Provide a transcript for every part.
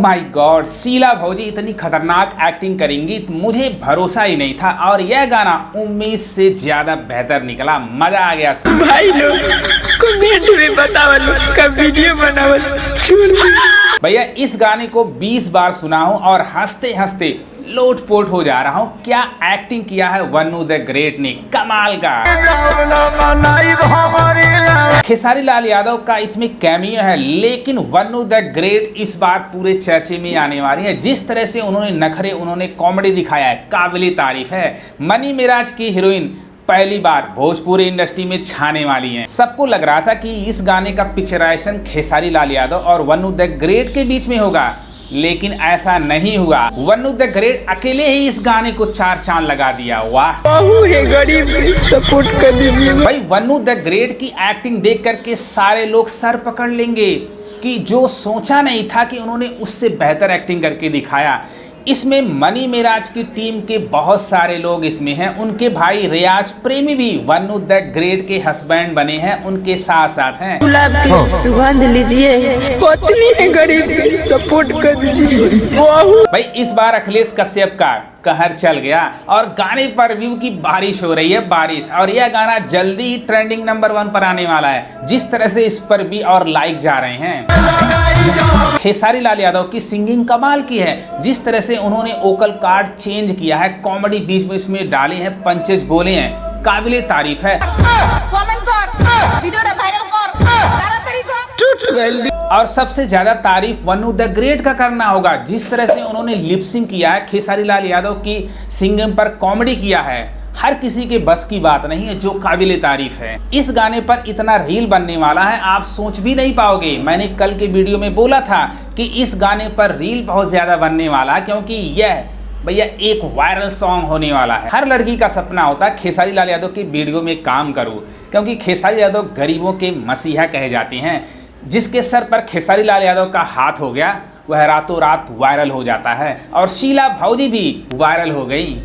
My God, Sheila भौजी इतनी खतरनाक एक्टिंग करेंगी तो मुझे भरोसा ही नहीं था। और यह गाना उम्मीद से ज्यादा बेहतर निकला, मजा आ गया। भाई लोग कमेंट में बतावल का वीडियो बनावल भैया इस गाने को 20 बार सुना हूं और हंसते हंसते लोटपोट हो जा रहा हूं। क्या एक्टिंग किया है वन्नू द ग्रेट ने, कमाल का। खेसारी लाल यादव का इसमें कैमियो है, लेकिन वन्नू द ग्रेट इस बार पूरे चर्चे में आने वाली है। जिस तरह से उन्होंने नखरे, उन्होंने कॉमेडी दिखाया है, काबिले तारीफ है। मनी मेराज की हीरोइन पहली बार भोजपुरी इंडस्ट्री में छाने वाली हैं। सबको लग रहा था कि इस गाने का पिक्चराइजेशन खेसारी लाल यादव और वन्नू द ग्रेट के बीच में होगा, लेकिन ऐसा नहीं हुआ। वन्नू द ग्रेट अकेले ही इस गाने को 4 चांद लगा दिया। वाह, है गरीब, सपोर्ट कर दीजिए भाई। वन्नू द ग्रेट की एक्टिंग देख करके सारे लोग सर पकड़ लेंगे कि जो सोचा नहीं था कि उन्होंने उससे बेहतर एक्टिंग करके दिखाया। इसमें मनी मेराज की टीम के बहुत सारे लोग इसमें हैं। उनके भाई रियाज प्रेमी भी वन्नू द ग्रेट के हस्बैंड बने हैं, उनके साथ साथ हैं। सुगंध लीजिए, पत्नी है गरीब, सपोर्ट कर दीजिए। भाई इस बार अखिलेश कश्यप का कहर चल गया और गाने पर व्यू की बारिश हो रही है, बारिश। और यह गाना जल्दी ही ट्रेंडिंग नंबर 1 पर आने वाला है। जिस तरह से इस पर भी और लाइक जा रहे हैं। खेसारी लाल यादव की सिंगिंग कमाल की है। जिस तरह से उन्होंने वोकल कार्ड चेंज किया है, कॉमेडी बीच में इसमें डाले हैं, पंचेस बोले हैं, काबिले तारीफ है। और सबसे ज्यादा तारीफ वन्नू द ग्रेट का करना होगा। जिस तरह से उन्होंने लिपसिंग किया है, खेसारी लाल यादव की सिंगिंग पर कॉमेडी किया है, हर किसी के बस की बात नहीं है, जो काबिले तारीफ है। इस गाने पर इतना रील बनने वाला है, आप सोच भी नहीं पाओगे। मैंने कल के वीडियो में बोला था कि इस गाने पर रील बहुत ज्यादा बनने वाला है, क्योंकि यह भैया एक वायरल सॉन्ग होने वाला है। हर लड़की का सपना होता है खेसारी लाल यादव की वीडियो में काम करूं, क्योंकि खेसारी यादव गरीबों के मसीहा कहे जाते हैं। जिसके सर पर खेसारी लाल यादव का हाथ हो गया, वह रातों रात वायरल हो जाता है। और शीला भौजी भी वायरल हो गई।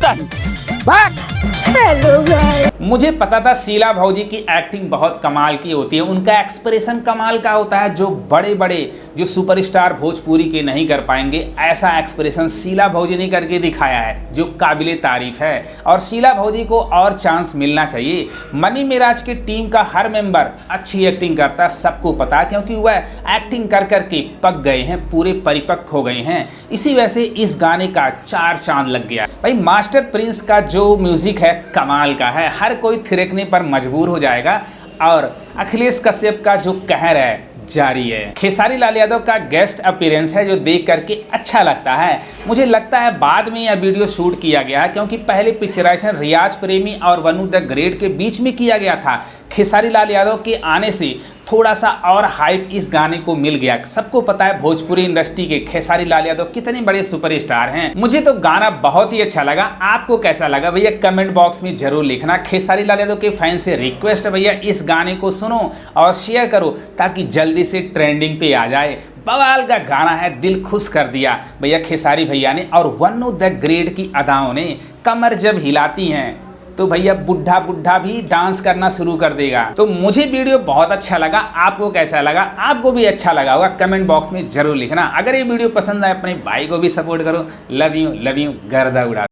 मुझे पता था शीला भौजी की एक्टिंग बहुत कमाल की होती है, उनका एक्सप्रेशन कमाल का होता है, जो बड़े बड़े जो सुपरस्टार भोजपुरी के नहीं कर पाएंगे। ऐसा एक्सप्रेशन शीला भौजी ने करके दिखाया है, जो काबिले तारीफ है। और शीला भौजी को और चांस मिलना चाहिए। मनी मेराज की टीम का हर मेंबर अच्छी एक्टिंग करता है, सबको पता, क्योंकि वह एक्टिंग कर करके पक गए हैं, पूरे परिपक्व हो गए हैं। इसी वजह से इस गाने का 4 चांद लग गया। भाई मास्टर प्रिंस का जो म्यूजिक है कमाल का है, हर कोई थिरकने पर मजबूर हो जाएगा। और अखिलेश कश्यप का जो कहर है जारी है। खेसारी लाल यादव का गेस्ट अपीयरेंस है, जो देख करके अच्छा लगता है। मुझे लगता है बाद में यह वीडियो शूट किया गया है, क्योंकि पहले पिक्चराइजेशन रियाज प्रेमी और वन्नू द ग्रेट के बीच में किया गया था। खेसारी लाल यादव के आने से थोड़ा सा और हाइप इस गाने को मिल गया। सबको पता है भोजपुरी इंडस्ट्री के खेसारी लाल यादव कितने बड़े सुपरस्टार हैं। मुझे तो गाना बहुत ही अच्छा लगा। आपको कैसा लगा भैया कमेंट बॉक्स में जरूर लिखना। खेसारी लाल यादव के फैन से रिक्वेस्ट है भैया, इस गाने को सुनो और शेयर करो, ताकि जल्दी से ट्रेंडिंग पे आ जाए। बवाल का गाना है, दिल खुश कर दिया भैया खेसारी भैया ने। और वन्नू द ग्रेट की अदाओं ने कमर जब हिलाती हैं तो भैया बुढ़ा बुढ़ा भी डांस करना शुरू कर देगा। तो मुझे वीडियो बहुत अच्छा लगा। आपको कैसा लगा? आपको भी अच्छा लगा होगा, कमेंट बॉक्स में जरूर लिखना। अगर ये वीडियो पसंद आए अपने भाई को भी सपोर्ट करो। लव यू गर्दा उड़ा।